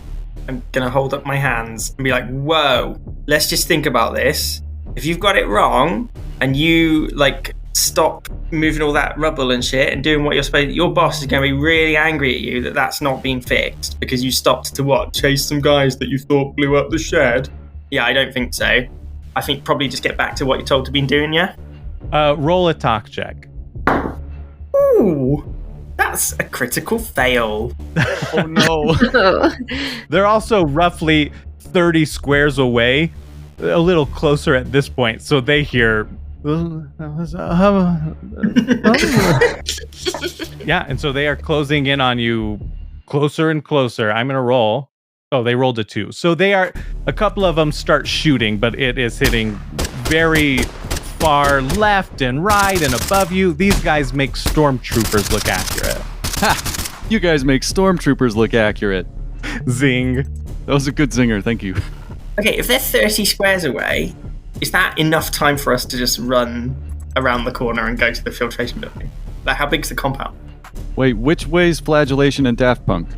I'm going to hold up my hands and be like, whoa, let's just think about this. If you've got it wrong and you like stop moving all that rubble and shit and doing what you're supposed to, your boss is going to be really angry at you that that's not being fixed because you stopped to what? Chase some guys that you thought blew up the shed? Yeah, I don't think so. I think probably just get back to what you're told to be doing, yeah? Roll a talk check. Ooh, that's a critical fail. Oh no. They're also roughly 30 squares away, a little closer at this point, so they hear yeah, and so they are closing in on you closer and closer. I'm gonna roll. Oh, they rolled a 2. So they are, a couple of them start shooting, but it is hitting very far left and right and above you. These guys make stormtroopers look accurate. Ha! You guys make stormtroopers look accurate. Zing. That was a good zinger, thank you. Okay, if they're 30 squares away, is that enough time for us to just run around the corner and go to the filtration building? Like, how big's the compound? Wait, which way's Flagellation and Daft Punk?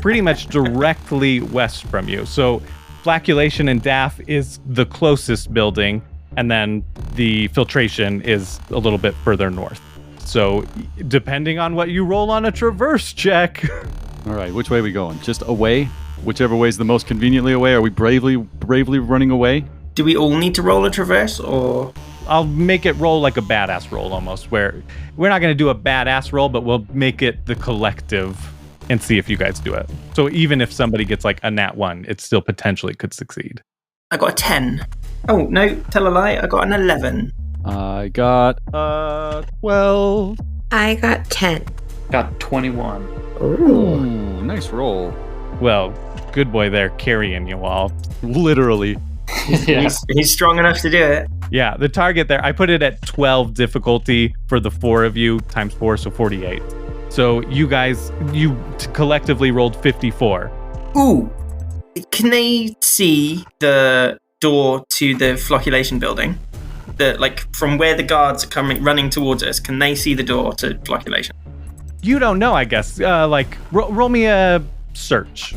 Pretty much directly west from you. So Flocculation and Daff is the closest building, and then the filtration is a little bit further north. So depending on what you roll on a traverse check. All right, which way are we going? Just away? Whichever way is the most conveniently away? Are we bravely running away? Do we all need to roll a traverse, or...? I'll make it roll like a badass roll almost, where we're not going to do a badass roll, but we'll make it the collective and see if you guys do it. So even if somebody gets like a nat 1, it still potentially could succeed. I got a 10. Oh, no, tell a lie. I got an 11. I got 12. I got 10. Got 21. Ooh, nice roll. Well, good boy there carrying you all. Literally. Yeah. He's strong enough to do it. Yeah, the target there, I put it at 12 difficulty for the 4 of you, times 4, so 48. So you guys, collectively rolled 54. Ooh. Can they see the door to the flocculation building? From where the guards are running towards us, can they see the door to flocculation? You don't know, I guess. Roll me a search.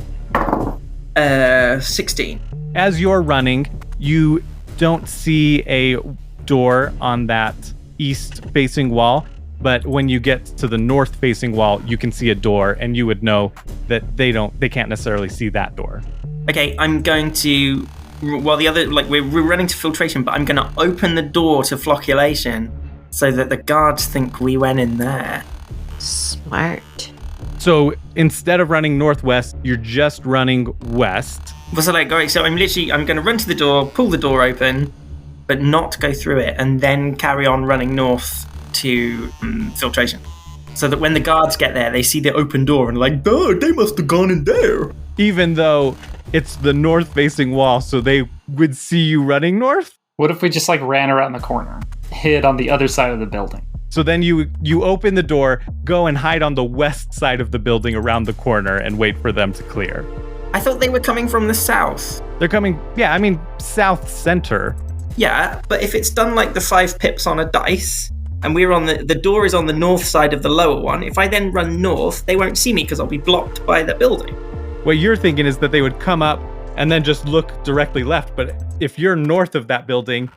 16. As you're running, you don't see a door on that east-facing wall, but when you get to the north-facing wall, you can see a door, and you would know that they can't necessarily see that door. Okay, I'm going to, while the other, we're running to filtration, but I'm going to open the door to flocculation so that the guards think we went in there. Smart. So instead of running northwest, you're just running west. So I'm going to run to the door, pull the door open, but not go through it, and then carry on running north to filtration. So that when the guards get there, they see the open door and like, duh, they must have gone in there. Even though it's the north-facing wall, so they would see you running north? What if we just like ran around the corner, hid on the other side of the building? So then you open the door, go and hide on the west side of the building around the corner and wait for them to clear. I thought they were coming from the south. They're coming, south center. Yeah, but if it's done like the 5 pips on a dice, and we're on the door is on the north side of the lower one, if I then run north, they won't see me because I'll be blocked by the building. What you're thinking is that they would come up and then just look directly left, but if you're north of that building,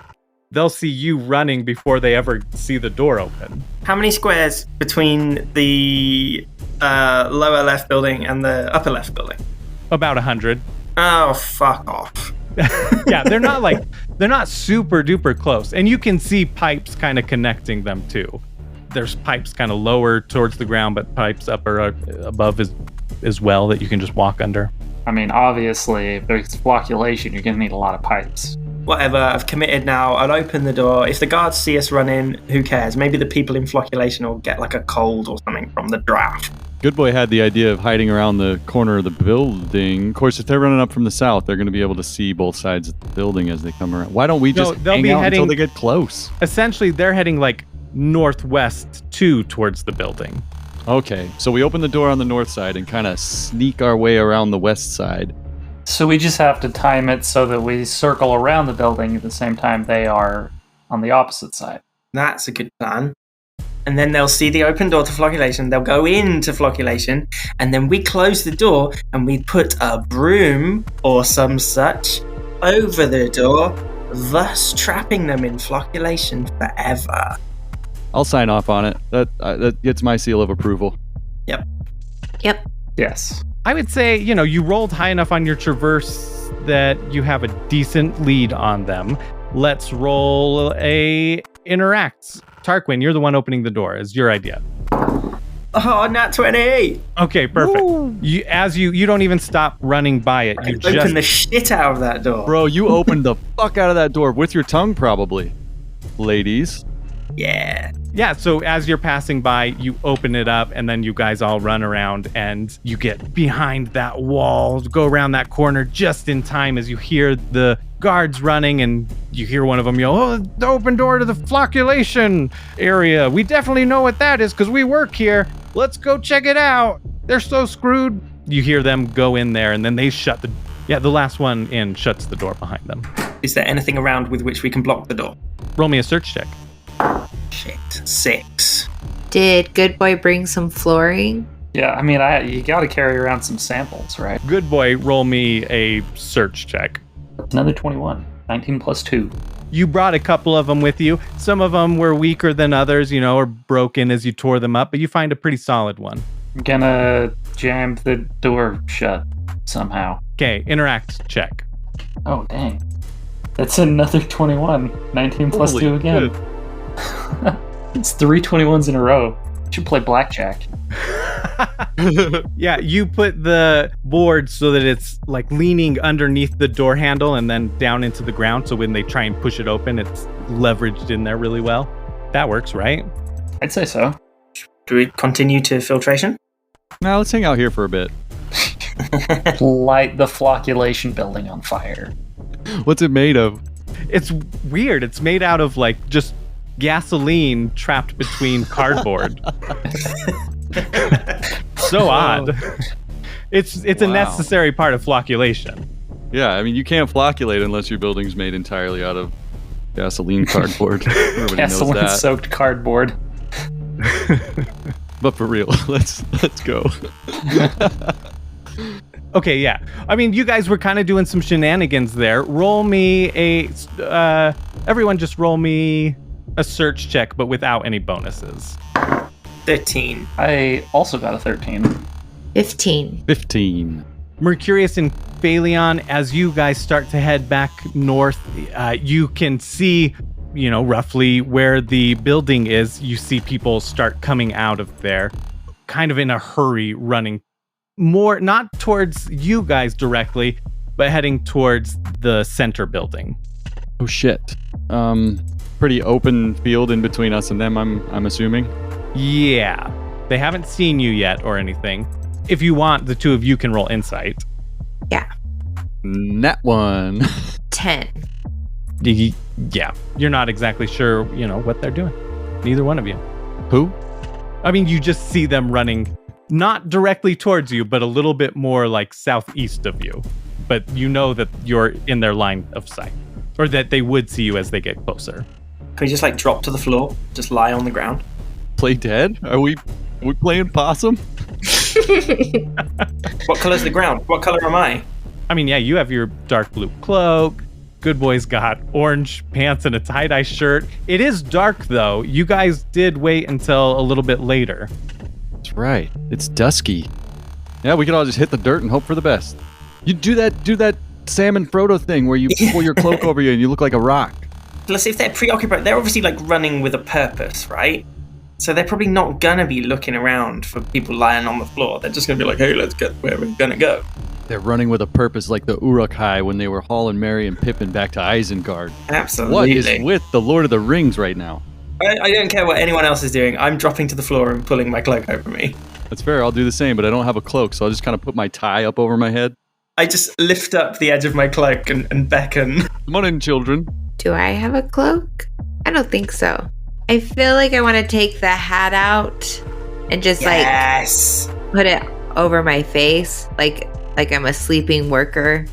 they'll see you running before they ever see the door open. How many squares between the lower left building and the upper left building? About 100. Oh, fuck off. Yeah, they're not super duper close. And you can see pipes kind of connecting them too. There's pipes kind of lower towards the ground, but pipes up or above as well that you can just walk under. I mean, obviously, if there's flocculation, you're going to need a lot of pipes. Whatever, I've committed now. I'll open the door. If the guards see us run in, who cares? Maybe the people in flocculation will get like a cold or something from the draft. Good Boy had the idea of hiding around the corner of the building. Of course, if they're running up from the south, they're going to be able to see both sides of the building as they come around. Why don't we just hang out until they get close? Essentially, they're heading like northwest towards the building. Okay, so we open the door on the north side and kind of sneak our way around the west side. So we just have to time it so that we circle around the building at the same time they are on the opposite side. That's a good plan. And then they'll see the open door to flocculation. They'll go into flocculation, and then we close the door and we put a broom or some such over the door, thus trapping them in flocculation forever. I'll sign off on it. That gets my seal of approval. Yep. Yes. I would say, you rolled high enough on your traverse that you have a decent lead on them. Let's roll a interacts. Tarquin, you're the one opening the door. It's your idea. Oh, nat 20. Okay, perfect. You don't even stop running by it. You just open the shit out of that door. Bro, you opened the fuck out of that door with your tongue, probably. Ladies. Yeah. Yeah, so as you're passing by, you open it up, and then you guys all run around, and you get behind that wall, go around that corner just in time as you hear the guards running, and you hear one of them yell, "Oh, the open door to the flocculation area. We definitely know what that is because we work here. Let's go check it out. They're so screwed." You hear them go in there, and then they shut the last one in shuts the door behind them. Is there anything around with which we can block the door? Roll me a search check. Shit. 6. Did Good Boy bring some flooring? Yeah, I mean, you got to carry around some samples, right? Good Boy, roll me a search check. Another 21. 19 plus 2. You brought a couple of them with you. Some of them were weaker than others, or broken as you tore them up, but you find a pretty solid one. I'm gonna jam the door shut somehow. Okay, interact check. Oh, dang. That's another 21. 19 plus Holy 2 again. shit. It's 3 21s in a row. Should play blackjack. Yeah, you put the board so that it's like leaning underneath the door handle and then down into the ground, so when they try and push it open, it's leveraged in there really well. That works, right? I'd say so. Do we continue to filtration? Now let's hang out here for a bit. Light the flocculation building on fire. What's it made of? It's weird. It's made out of like just gasoline trapped between cardboard. So odd. It's a necessary part of flocculation. Yeah, I mean, you can't flocculate unless your building's made entirely out of gasoline cardboard. Everybody knows that. Gasoline-soaked cardboard. But for real, let's go. Okay, yeah. I mean, you guys were kind of doing some shenanigans there. Roll me everyone just roll me a search check, but without any bonuses. 13. I also got a 13. 15. Mercurius and Phaleon, as you guys start to head back north, you can see, roughly where the building is. You see people start coming out of there. kind of in a hurry running more, not towards you guys directly, but heading towards the center building. Oh shit. Pretty open field in between us and them, I'm assuming. Yeah. They haven't seen you yet or anything. If you want, the two of you can roll insight. Yeah. Nat 1. 10. Yeah. You're not exactly sure, what they're doing. Neither one of you. Who? I mean, you just see them running not directly towards you, but a little bit more like southeast of you. But you know that you're in their line of sight, or that they would see you as they get closer. Can we just drop to the floor? Just lie on the ground? Play dead? Are we playing possum? What color's the ground? What color am I? I mean, yeah, you have your dark blue cloak. Good Boy's got orange pants and a tie-dye shirt. It is dark, though. You guys did wait until a little bit later. That's right. It's dusky. Yeah, we could all just hit the dirt and hope for the best. You do that Sam and Frodo thing where you pull your cloak over you and you look like a rock. Plus, if they're preoccupied, they're obviously running with a purpose, right? So they're probably not gonna be looking around for people lying on the floor. They're just gonna be like, hey, let's get where we're gonna go. They're running with a purpose like the Uruk-hai when they were hauling Merry and Pippin back to Isengard. Absolutely. What is with the Lord of the Rings right now? I don't care what anyone else is doing. I'm dropping to the floor and pulling my cloak over me. That's fair. I'll do the same, but I don't have a cloak, so I'll just kind of put my tie up over my head. I just lift up the edge of my cloak and beckon. Come on in, children. Do I have a cloak? I don't think so. I feel like I want to take the hat out and just put it over my face, like I'm a sleeping worker.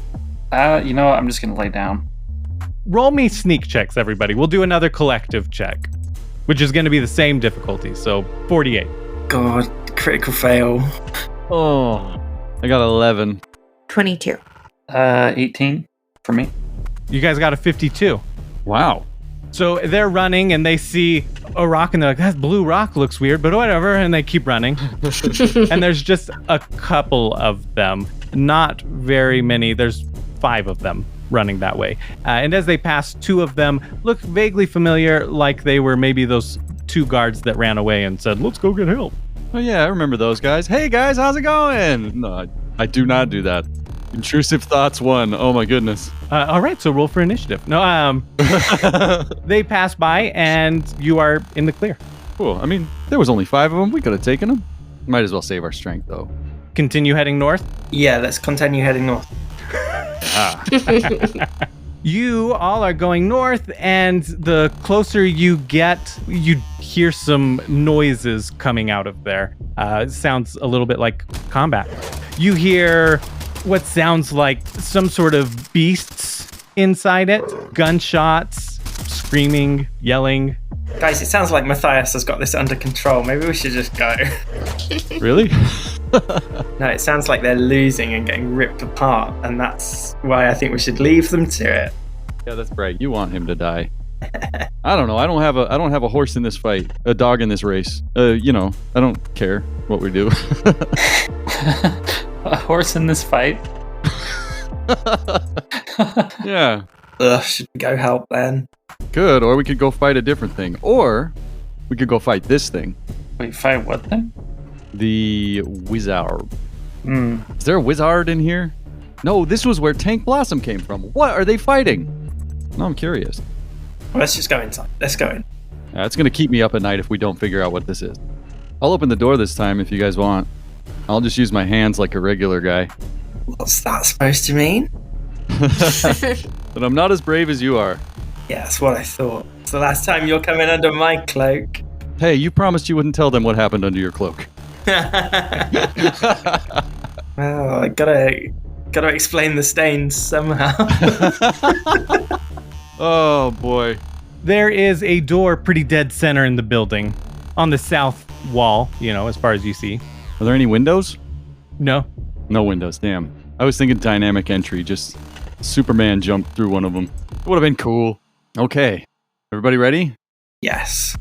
You know what? I'm just gonna lay down. Roll me sneak checks, everybody. We'll do another collective check, which is going to be the same difficulty, so 48. God, critical fail. Oh, I got 11. 22. 18 for me. You guys got a 52. Wow. So they're running and they see a rock and they're like, that blue rock looks weird, but whatever. And they keep running. And there's just a couple of them. Not very many. There's 5 of them running that way. And as they pass, 2 of them look vaguely familiar, like they were maybe those 2 guards that ran away and said, let's go get help. Oh yeah, I remember those guys. Hey guys, how's it going? No, I do not do that. Intrusive thoughts 1. Oh my goodness. All right, so roll for initiative. No, they pass by and you are in the clear. Cool. I mean, there was only 5 of them. We could have taken them. Might as well save our strength though. Continue heading north. Yeah, let's continue heading north. You all are going north, and the closer you get, you hear some noises coming out of there. It sounds a little bit like combat. You hear what sounds like some sort of beasts inside it, gunshots, screaming, yelling. Guys, it sounds like Matthias has got this under control. Maybe we should just go. Really? No, it sounds like they're losing and getting ripped apart, and that's why I think we should leave them to it. Yeah, that's right. You want him to die. I don't know. I don't have a horse in this fight, a dog in this race. I don't care what we do. A horse in this fight? Yeah. Ugh, should we go help then? Good, or we could go fight a different thing. Or we could go fight this thing. Wait, fight what then? The wizard. Is there a wizard in here? No, this was where Tank Blossom came from. What are they fighting? No, I'm curious. Well, let's just go inside. Let's go in. It's going to keep me up at night if we don't figure out what this is. I'll open the door this time if you guys want. I'll just use my hands like a regular guy. What's that supposed to mean? But I'm not as brave as you are. Yeah, that's what I thought. It's the last time you're coming under my cloak. Hey, you promised you wouldn't tell them what happened under your cloak. Well, I gotta explain the stains somehow. Oh boy. There is a door pretty dead center in the building on the south wall, as far as you see. Are there any windows? No. No windows, damn. I was thinking dynamic entry, just Superman jumped through one of them. It would have been cool. Okay. Everybody ready? Yes.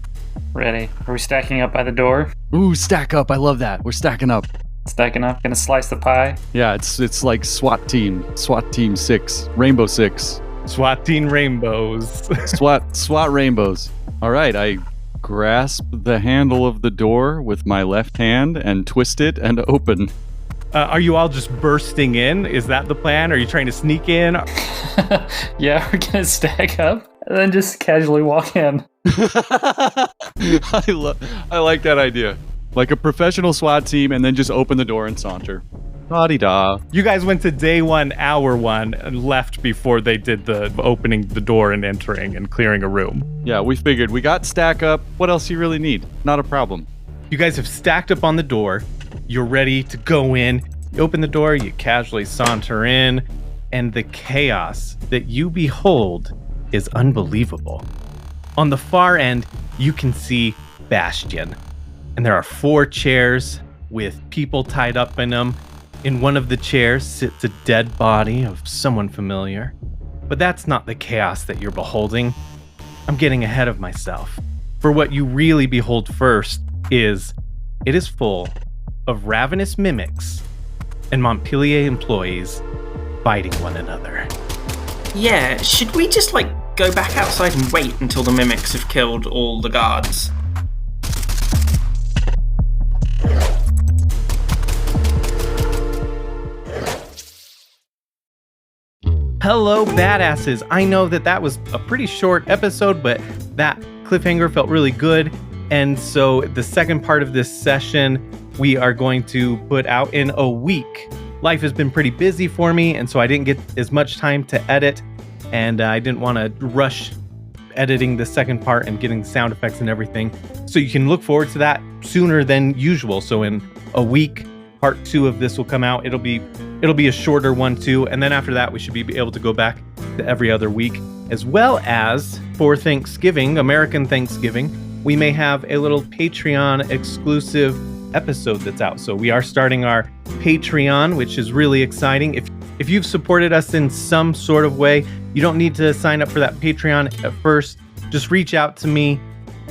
Ready. Are we stacking up by the door? Ooh, stack up. I love that. We're stacking up. Stacking up. Gonna slice the pie. Yeah, it's like SWAT Team 6, Rainbow 6. SWAT Team Rainbows. SWAT Rainbows. All right, I grasp the handle of the door with my left hand and twist it and open. Are you all just bursting in? Is that the plan? Are you trying to sneak in? Yeah, we're gonna stack up and then just casually walk in. I like that idea. Like a professional SWAT team, and then just open the door and saunter. La-di-da. You guys went to day 1, hour 1, and left before they did the opening the door and entering and clearing a room. Yeah, we figured we got stack up. What else do you really need? Not a problem. You guys have stacked up on the door. You're ready to go in. You open the door, you casually saunter in, and the chaos that you behold is unbelievable. On the far end, you can see Bastion, and there are 4 chairs with people tied up in them. In one of the chairs sits a dead body of someone familiar. But that's not the chaos that you're beholding. I'm getting ahead of myself. For what you really behold first is, it is full of ravenous mimics and Montpellier employees fighting one another. Yeah, should we just, go back outside and wait until the mimics have killed all the guards? Hello, badasses. I know that was a pretty short episode, but that cliffhanger felt really good. And so the second part of this session, we are going to put out in a week. Life has been pretty busy for me, and so I didn't get as much time to edit, and I didn't want to rush editing the second part and getting sound effects and everything. So you can look forward to that sooner than usual. So in a week, part 2 of this will come out. It'll be a shorter one too, and then after that we should be able to go back to every other week, as well as for Thanksgiving, American Thanksgiving, we may have a little Patreon exclusive episode that's out. So we are starting our Patreon, which is really exciting. If you've supported us in some sort of way, you don't need to sign up for that Patreon at first. Just reach out to me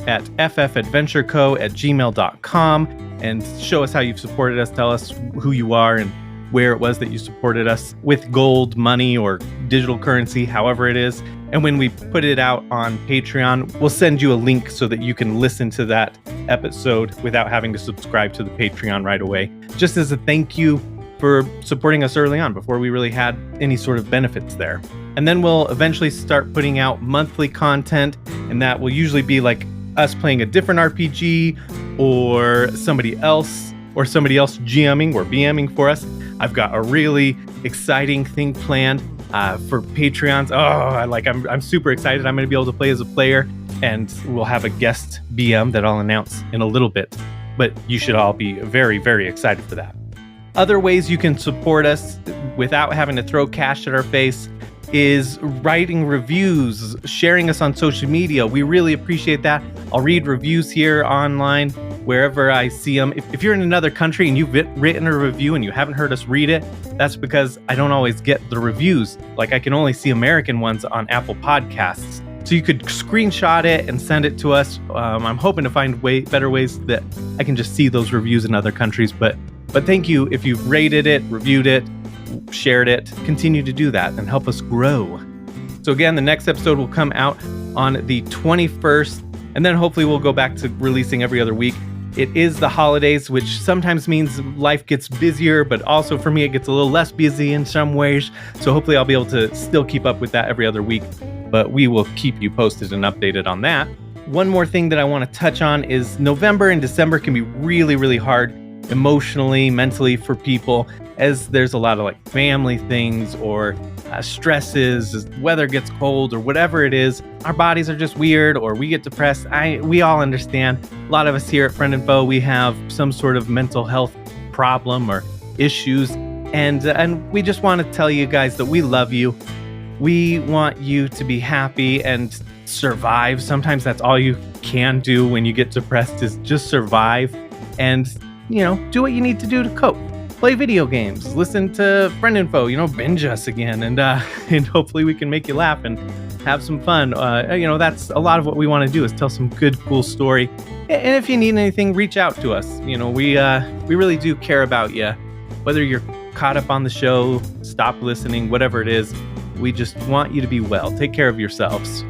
at FFAdventureCo@gmail.com and show us how you've supported us. Tell us who you are and where it was that you supported us with gold, money, or digital currency, however it is. And when we put it out on Patreon, we'll send you a link so that you can listen to that episode without having to subscribe to the Patreon right away, just as a thank you for supporting us early on before we really had any sort of benefits there. And then we'll eventually start putting out monthly content, and that will usually be like us playing a different RPG or somebody else GMing or BMing for us. I've got a really exciting thing planned for Patreons. I'm super excited. I'm going to be able to play as a player, and we'll have a guest BM that I'll announce in a little bit. But you should all be very, very excited for that. Other ways you can support us without having to throw cash at our face is writing reviews, sharing us on social media. We really appreciate that. I'll read reviews here online wherever I see them. If you're in another country and you've written a review and you haven't heard us read it, that's because I don't always get the reviews. Like, I can only see American ones on Apple Podcasts. So you could screenshot it and send it to us. I'm hoping to find better ways that I can just see those reviews in other countries. But thank you if you've rated it, reviewed it, shared it. Continue to do that and help us grow. So again, the next episode will come out on the 21st, and then hopefully we'll go back to releasing every other week. It is the holidays, which sometimes means life gets busier, but also for me, it gets a little less busy in some ways. So hopefully I'll be able to still keep up with that every other week, but we will keep you posted and updated on that. One more thing that I want to touch on is November and December can be really, really hard emotionally, mentally for people, as there's a lot of family things or stresses, weather gets cold or whatever it is. Our bodies are just weird, or we get depressed. We all understand. A lot of us here at Friend and Foe, we have some sort of mental health problem or issues, and we just want to tell you guys that we love you. We want you to be happy and survive. Sometimes that's all you can do when you get depressed, is just survive and, do what you need to do to cope. Play video games, listen to Friend Info, binge us again, and hopefully we can make you laugh and have some fun. That's a lot of what we want to do, is tell some good, cool story. And if you need anything, reach out to us. We really do care about you. Whether you're caught up on the show, stop listening, whatever it is, we just want you to be well. Take care of yourselves.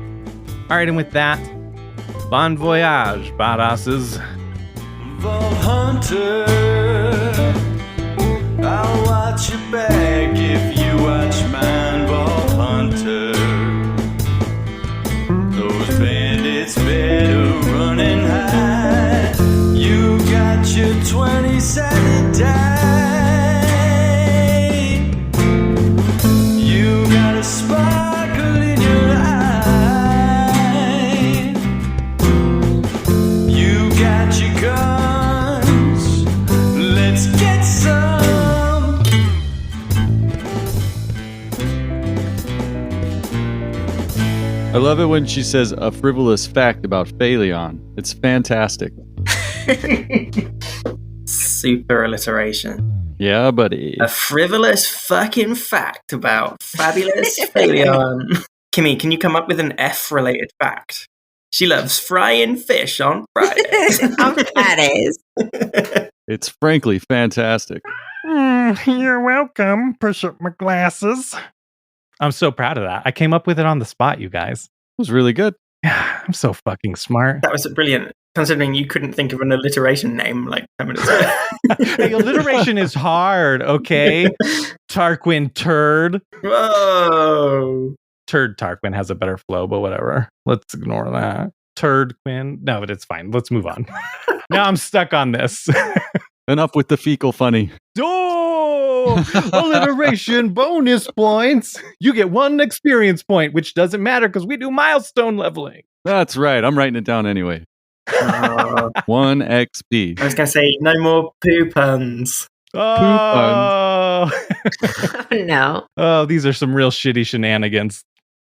All right, and with that, Bon voyage, badasses. Vault Hunter, I'll watch your back if you watch mine, Vault Hunter. Those bandits better run and hide. You got your 20-sided die. You got a sparkle in your eye. You got your guns. Let's get some. I love it when she says a frivolous fact about Phaleon. It's fantastic. Super alliteration. Yeah, but A frivolous fucking fact about fabulous Phaleon. Kimmy, can you come up with an F-related fact? She loves frying fish on Fridays. On Fridays. it's frankly fantastic. You're welcome. Push up my glasses. I'm so proud of that. I came up with it on the spot, you guys. It was really good. Yeah, I'm so fucking smart. That was brilliant, considering you couldn't think of an alliteration name like 10 minutes ago. Hey, alliteration is hard, okay? Tarquin Turd. Whoa. Turd Tarquin has a better flow, but whatever. Let's ignore that. Turd Quinn. No, but it's fine. Let's move on. Now I'm stuck on this. Enough with the fecal funny. Oh, alliteration bonus points. You get 1 experience point, which doesn't matter because we do milestone leveling. That's right. I'm writing it down anyway. 1 XP. I was going to say, no more poo puns. Oh, No. oh, these are some real shitty shenanigans.